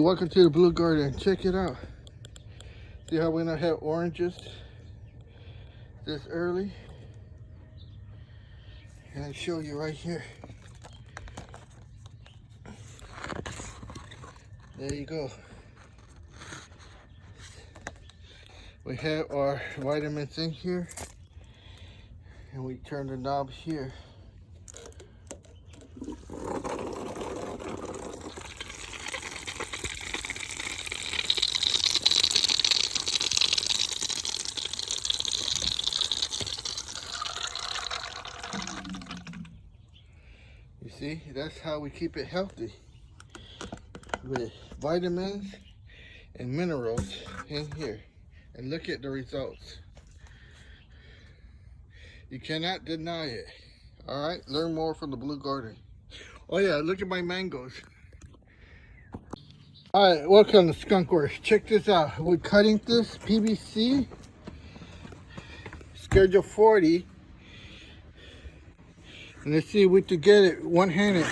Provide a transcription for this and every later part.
welcome to the Blue Garden. Check it out. See how we don't have oranges this early? And I show you right here. There you go. We have our vitamins in here, and we turn the knob here. You see, that's how we keep it healthy, with vitamins and minerals in here. And look at the results. You cannot deny it. All right, learn more from the Blue Garden. Oh yeah, look at my mangoes. All right, welcome to Skunkworks. Check this out. We're cutting this PVC schedule 40. And let's see if we can get it one-handed.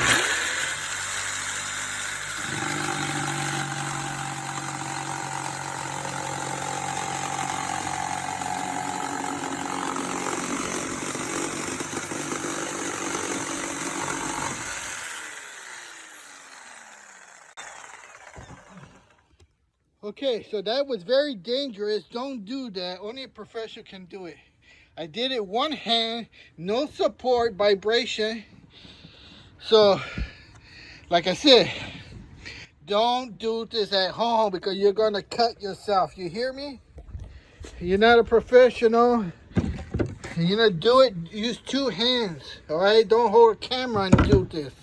Okay, so that was very dangerous. Don't do that. Only a professional can do it. I did it one hand, no support, vibration. So, like I said, don't do this at home because you're going to cut yourself. You hear me? You're not a professional. You're going to do it, use two hands. All right? Don't hold a camera and do this.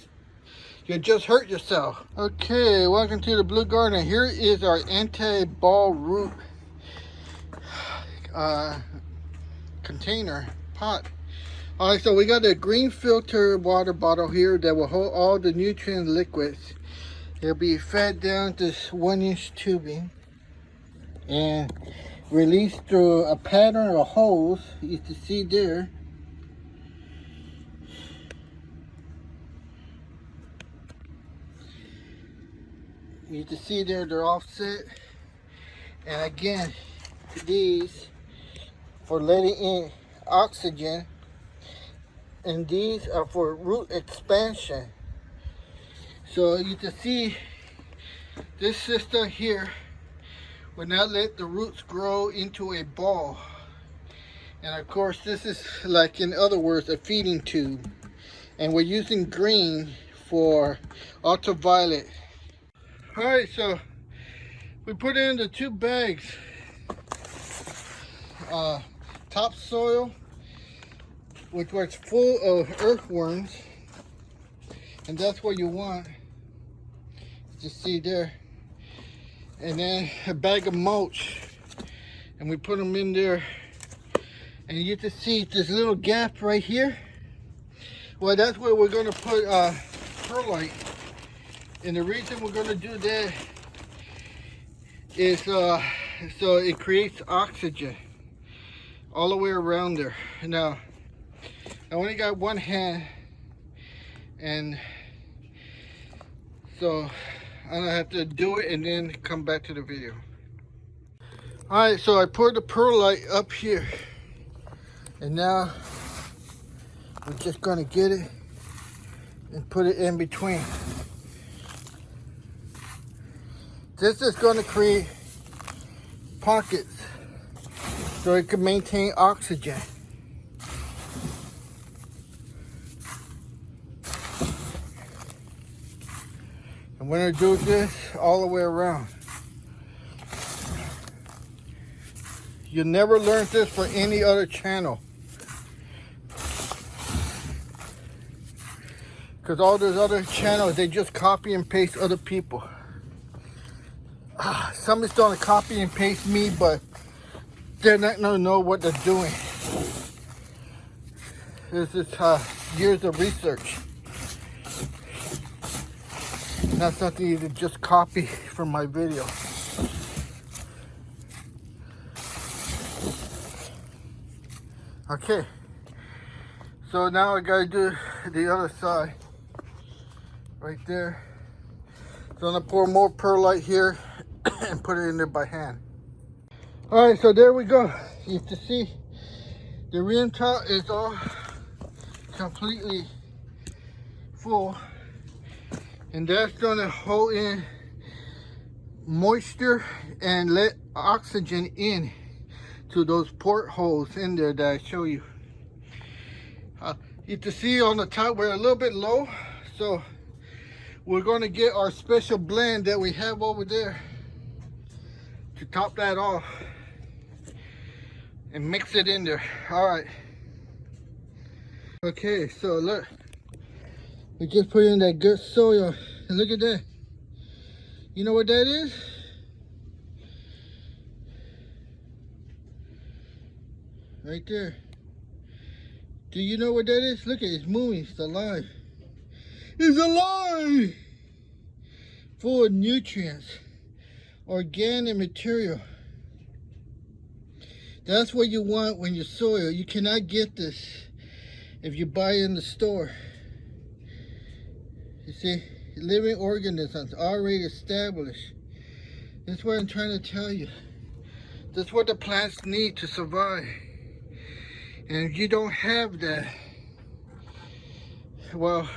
You just hurt yourself. Okay, welcome to the Blue Garden. Here is our anti-ball root container pot. All right, so we got a green filter water bottle here that will hold all the nutrient liquids. It'll be fed down this 1-inch tubing and released through a pattern of holes. You can see there. You can see there they're offset. And again, these for letting in oxygen, and these are for root expansion. So you can see this system here will not let the roots grow into a ball. And of course this is, like in other words, a feeding tube. And we're using green for ultraviolet. Alright, so we put in the 2 bags topsoil, which was full of earthworms, and that's what you want. Just see there. And then a bag of mulch, and we put them in there, and you can see this little gap right here. Well, that's where we're going to put perlite. And the reason we're going to do that is so it creates oxygen all the way around there. Now, I only got one hand, and so I'm gonna have to do it and then come back to the video. All right, so I poured the perlite up here, and now we're just gonna get it and put it in between. This is going to create pockets so it can maintain oxygen. And we're going to do this all the way around. You never learned this for any other channel, because all those other channels, they just copy and paste other people. Somebody's going to copy and paste me, but they're not going to know what they're doing. This is years of research. Not something you can just copy from my video. Okay, so now I gotta do the other side right there. So I'm gonna pour more perlite here and put it in there by hand. All right, so there we go. You can see the rim top is all completely full, and that's gonna hold in moisture and let oxygen in to those portholes in there that I show you. You can see on the top we're a little bit low, so we're going to get our special blend that we have over there to top that off and mix it in there. All right. Okay, so look, we just put in that good soil, and look at that. You know what that is? Right there. Do you know what that is? Look at it, it's moving, it's alive. It's alive! Full of nutrients, organic material. That's what you want when you soil. You cannot get this if you buy in the store. You see, living organisms already established. That's what I'm trying to tell you. That's what the plants need to survive. And if you don't have that, well,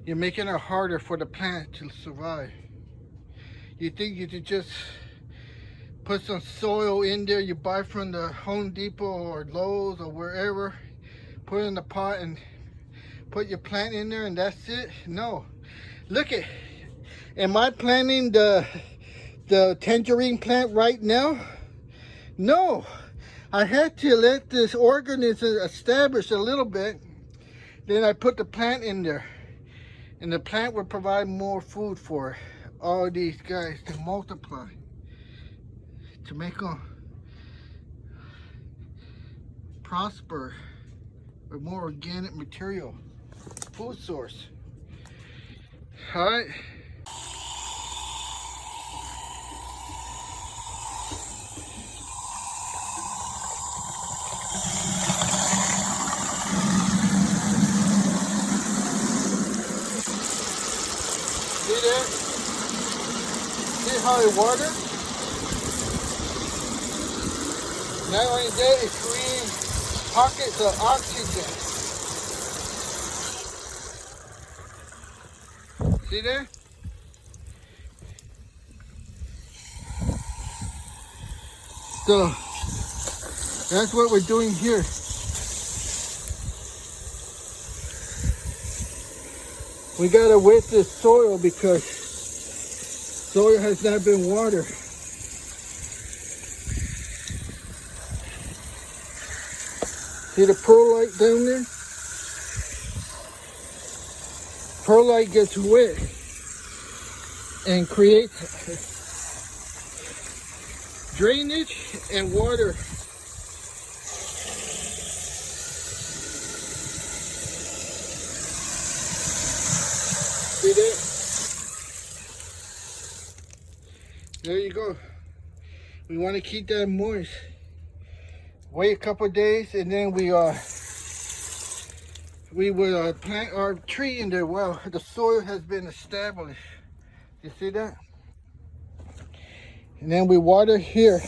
you're making it harder for the plant to survive. You think you could just put some soil in there you buy from the Home Depot or Lowe's or wherever, put it in the pot and put your plant in there and that's it? No. Look at, am I planting the tangerine plant right now? No. I had to let this organism establish a little bit. Then I put the plant in there. And the plant will provide more food for all these guys to multiply. To make them prosper with more organic material. Food source. Alright. See that? See how it waters? Not only that, it creates pockets of oxygen. See there? So, that's what we're doing here. We gotta wet this soil because soil has not been watered. See the perlite down there? Perlite gets wet and creates drainage and water. See that? There you go. We want to keep that moist. Wait a couple of days and then we will plant our tree in there. Well, the soil has been established. You see that? And then we water here.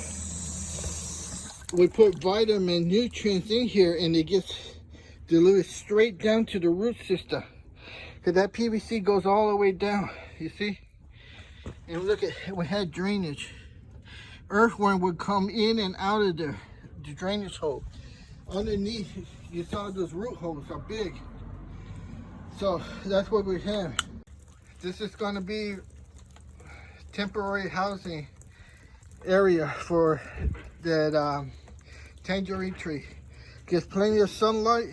We put vitamin nutrients in here and it gets diluted straight down to the root system. Because that PVC goes all the way down, you see? And look at, we had drainage. Earthworm would come in and out of there, the drainage hole. Underneath, you saw those root holes are big. So that's what we have. This is gonna be temporary housing area for that tangerine tree. Gets plenty of sunlight,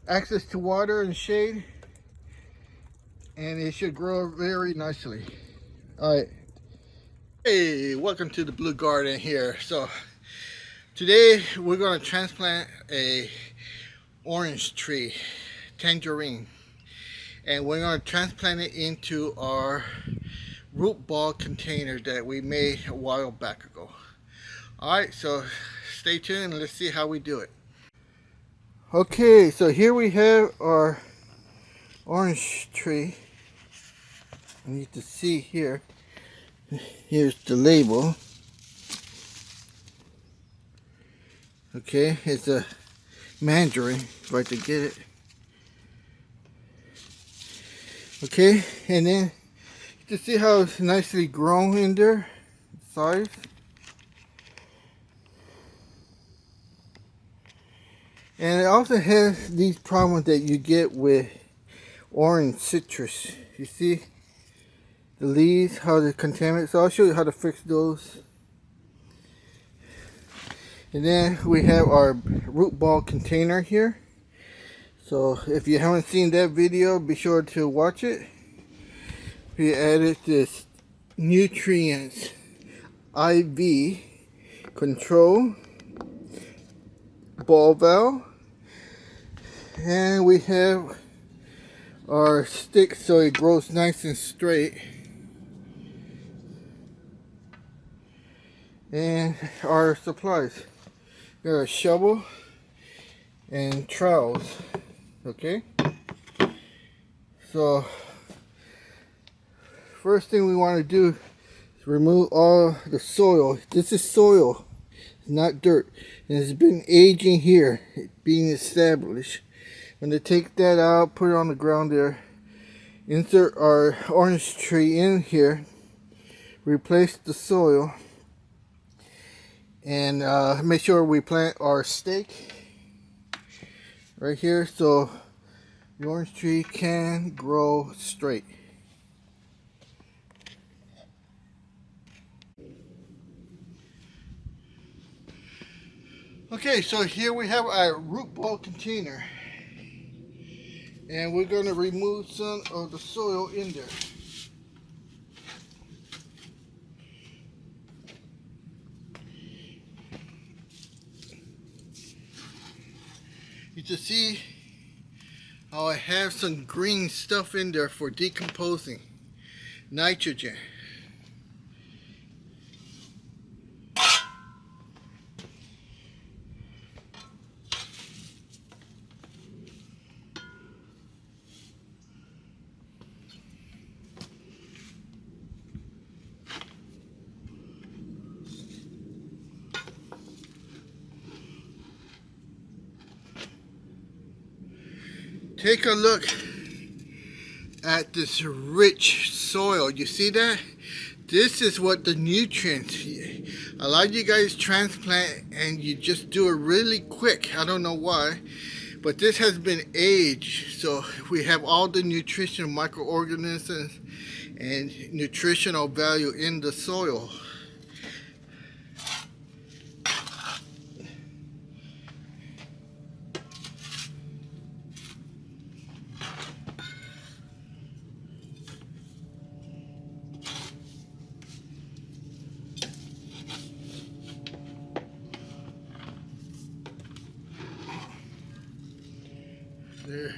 access to water and shade, and it should grow very nicely. All right. Hey, welcome to the Blue Garden here. So today we're going to transplant a orange tree, tangerine, and we're going to transplant it into our root ball container that we made a while back ago. All right, so stay tuned and let's see how we do it. Okay, so here we have our orange tree. You need to see here. Here's the label. Okay, it's a mandarin, if I could get it. Okay, and then you can see how it's nicely grown in there, size. And it also has these problems that you get with orange citrus. You see the leaves, how they're contaminated. So I'll show you how to fix those. And then we have our root ball container here. So if you haven't seen that video, be sure to watch it. We added this nutrients IV control ball valve. And we have our stick so it grows nice and straight. And our supplies. Got a shovel and trowels. Okay. So first thing we want to do is remove all the soil. This is soil, it's not dirt. And it's been aging here, being established. I'm going to take that out, put it on the ground there. Insert our orange tree in here. Replace the soil. And make sure we plant our stake right here so the orange tree can grow straight. Okay, so here we have our root ball container. And we're going to remove some of the soil in there. You can see how I have some green stuff in there for decomposing nitrogen. Take a look at this rich soil. You see that? This is what the nutrients. A lot of you guys transplant and you just do it really quick. I don't know why, but this has been aged. So we have all the nutritional microorganisms and nutritional value in the soil. There.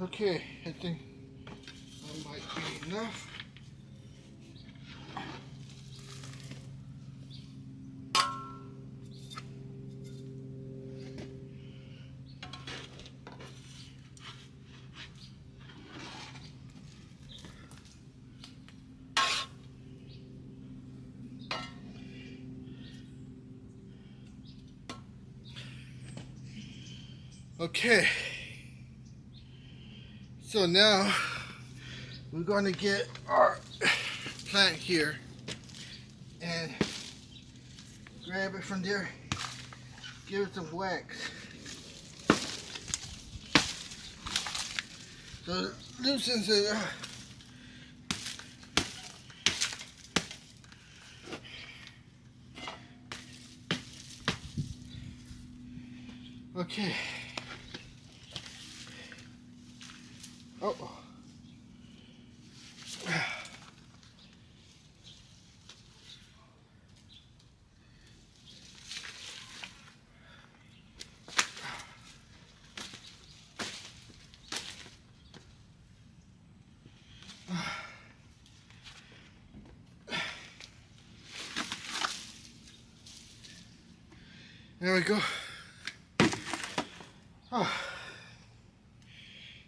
Okay, I think that might be enough. Okay, so now we're going to get our plant here and grab it from there, give it some wax. So it loosens it up. Okay. Oh. There we go. Oh.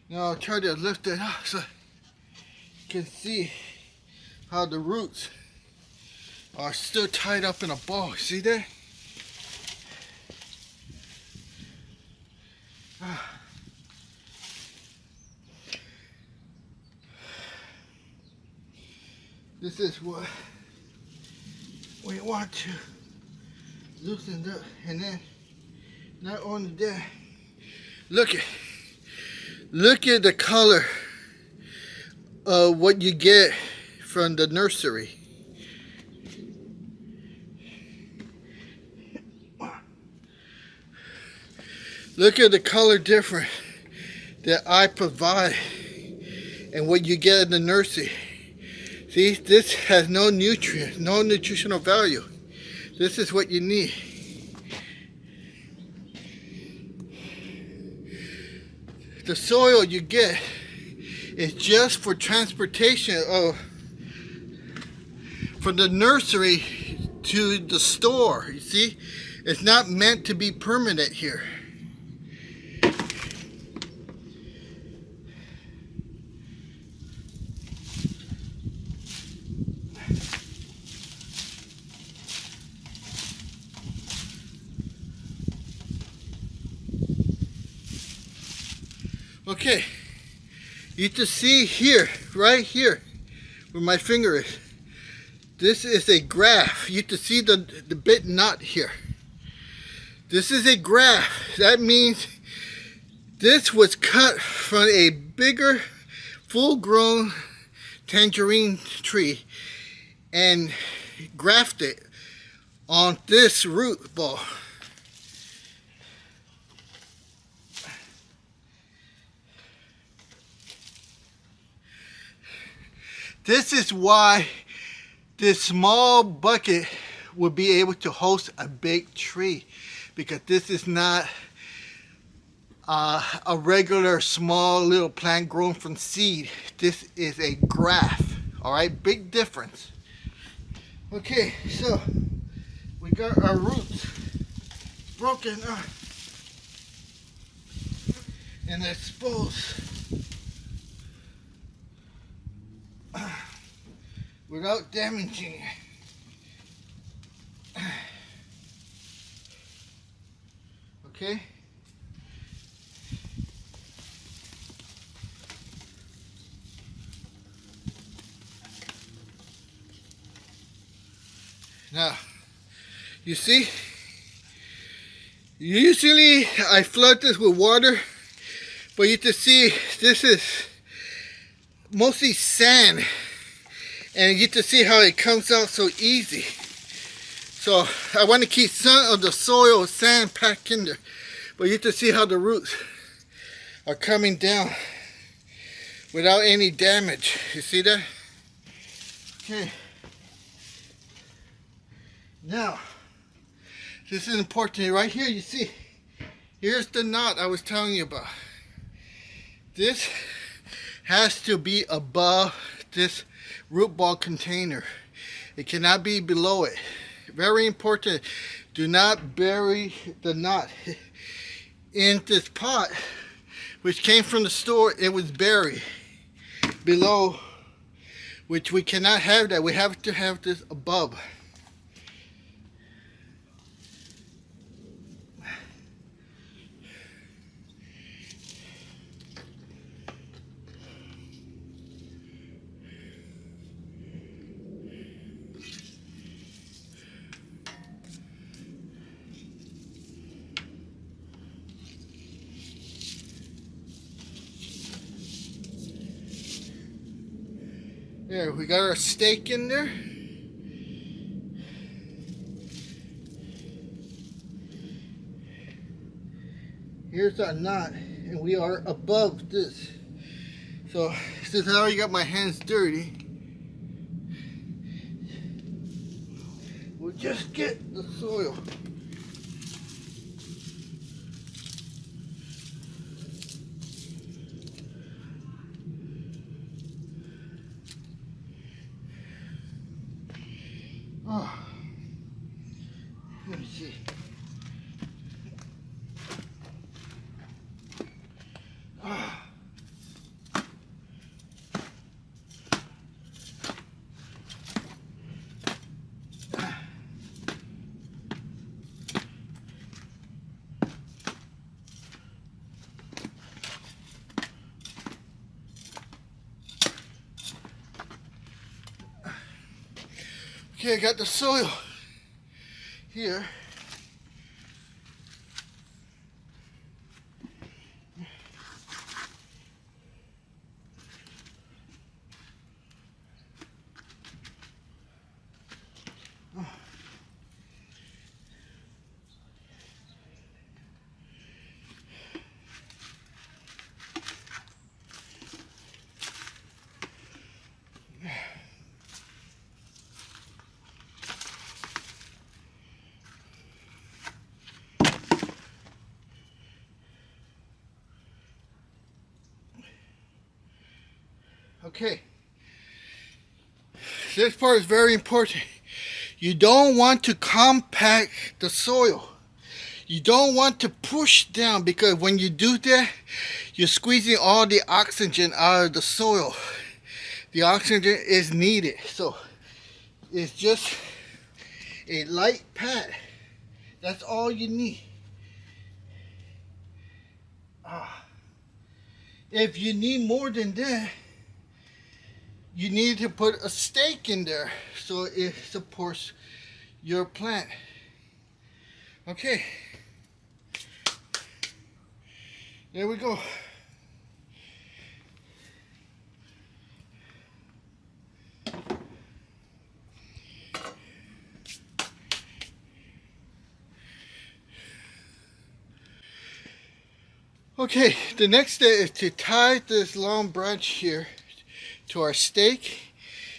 Now I'll try to lift it up so you can see how the roots are still tied up in a ball. See that? This is what we want to loosen up, and then not only that, look at the color of what you get from the nursery. Look at the color difference that I provide and what you get in the nursery. See, this has no nutrients, no nutritional value. This is what you need. The soil you get is just for transportation from the nursery to the store. You see, it's not meant to be permanent here. Okay, you can see here, right here, where my finger is. This is a graft. You can see the bit knot here. This is a graft. That means this was cut from a bigger, full-grown tangerine tree and grafted on this root ball. This is why this small bucket would be able to host a big tree, because this is not a regular small little plant grown from seed. This is a graft. All right, big difference. Okay, so we got our roots broken up and exposed without damaging it. Okay. Now, you see, usually I flood this with water, but you can see this is mostly sand, and you can see how it comes out so easy. So I want to keep some of the soil sand packed in there, but you can see how the roots are coming down without any damage. You see that? Okay. Now, this is important. Right here, you see, here's the knot I was telling you about. This has to be above this root ball container. It cannot be below it. Very important. Do not bury the knot in this pot, which came from the store. It was buried below, which we cannot have that. We have to have this above. There, we got our stake in there. Here's our knot, and we are above this. So since I already got my hands dirty, we'll just get the soil. Oh, let me see. Okay, I got the soil here. Okay, this part is very important. You don't want to compact the soil. You don't want to push down, because when you do that, you're squeezing all the oxygen out of the soil. The oxygen is needed. So it's just a light pat. That's all you need. If you need more than that, you need to put a stake in there so it supports your plant. Okay, there we go. Okay, the next step is to tie this long branch here to our stake,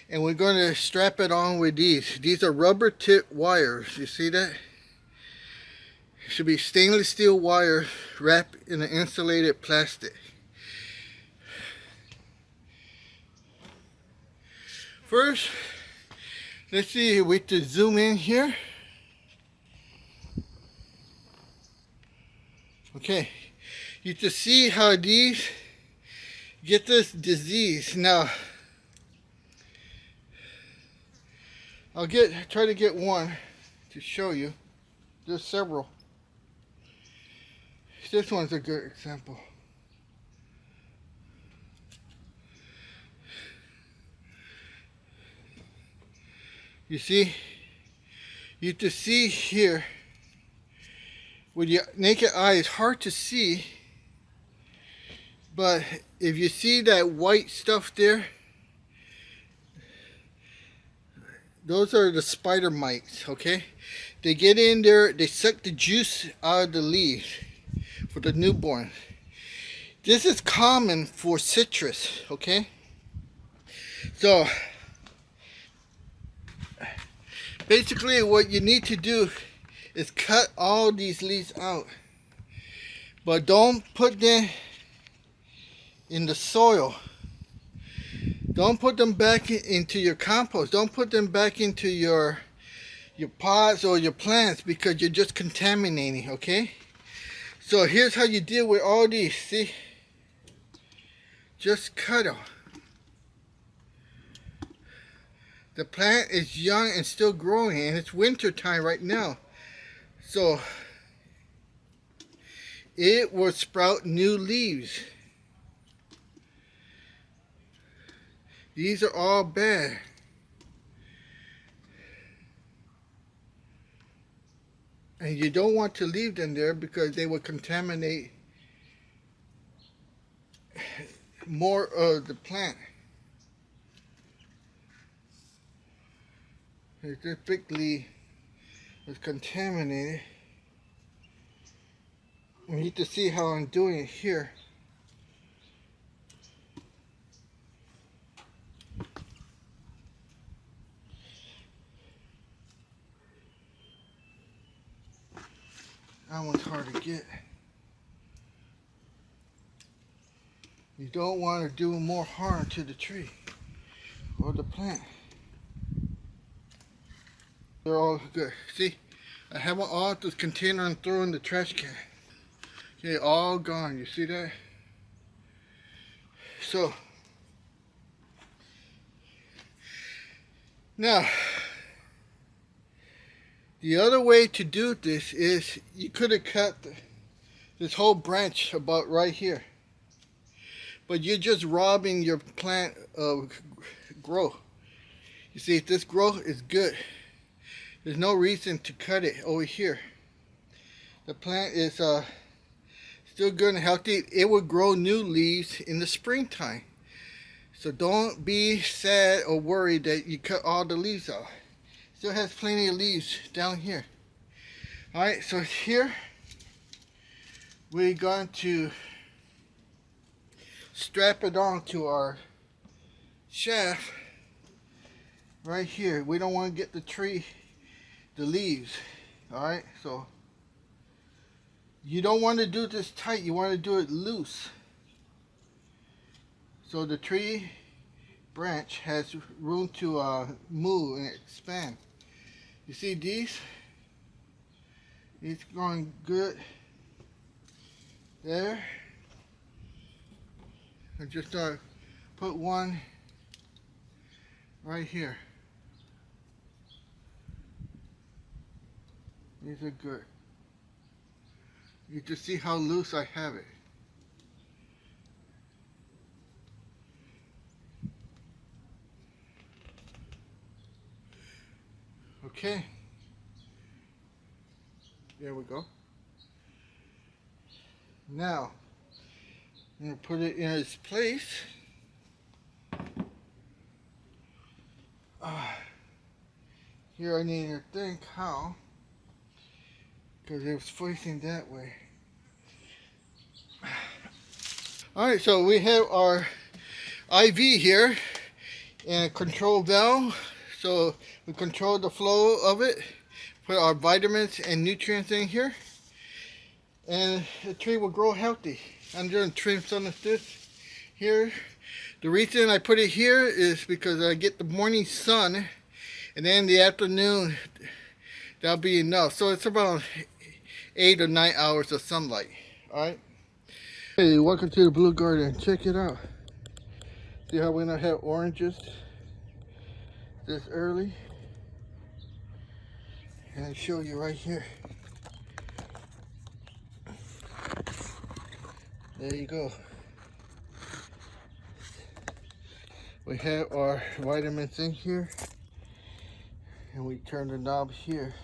and we're going to strap it on with these. These are rubber tip wires. You see that? It should be stainless steel wire wrapped in an insulated plastic. First, let's see, we have to zoom in here. Okay, you can see how these get this disease. Now, I'll try to get one to show you. There's several. This one's a good example. You see, you have to see here, with your naked eye, it's hard to see, but if you see that white stuff there, those are the spider mites, okay? They get in there, they suck the juice out of the leaves for the newborn. This is common for citrus, okay? So, basically what you need to do is cut all these leaves out. But don't put them in the soil. Don't put them back into your compost. Don't put them back into your pots or your plants, because you're just contaminating, okay? So here's how you deal with all these, see? Just cut them. The plant is young and still growing, and it's winter time right now. So it will sprout new leaves. These are all bad. And you don't want to leave them there, because they will contaminate more of the plant. This big leaf is contaminated. You need to see how I'm doing it here. That one's hard to get. You don't want to do more harm to the tree or the plant. They're all good. See, I have them all this container and throw in the trash can. Okay, all gone. You see that? So, now, the other way to do this is you could have cut this whole branch about right here. But you're just robbing your plant of growth. You see, this growth is good. There's no reason to cut it over here. The plant is still good and healthy. It will grow new leaves in the springtime. So don't be sad or worried that you cut all the leaves off. Still has plenty of leaves down here. Alright, so here we're going to strap it on to our shaft right here. We don't want to get the leaves. Alright, so you don't want to do this tight, you want to do it loose. So the tree branch has room to move and expand. You see these? It's going good there. I just put one right here. These are good. You can see how loose I have it. Okay. There we go. Now, I'm going to put it in its place. Here I need to think how, because it was facing that way. Alright, so we have our IV here and a control valve. So we control the flow of it, put our vitamins and nutrients in here, and the tree will grow healthy. I'm going to trim some of this here. The reason I put it here is because I get the morning sun, and then in the afternoon that'll be enough. So it's about 8 or 9 hours of sunlight. Alright. Hey, welcome to the Blue Garden. Check it out. See how we don't have oranges this early? And I show you right here. There you go. We have our vitamins in here, and we turn the knob here.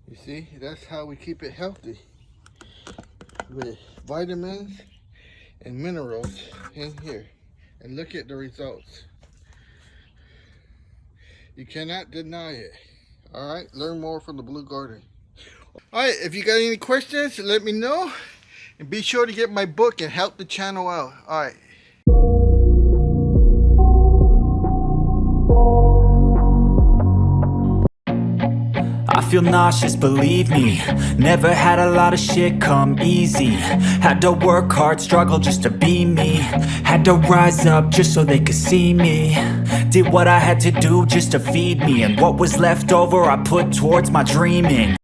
You see, that's how we keep it healthy, with vitamins and minerals in here. And look at the results. You cannot deny it. Alright, learn more from the Blue Garden. Alright, if you got any questions, let me know. And be sure to get my book and help the channel out. Alright. I feel nauseous, believe me. Never had a lot of shit come easy. Had to work hard, struggle just to be me. Had to rise up just so they could see me. Did what I had to do just to feed me, and what was left over I put towards my dreaming.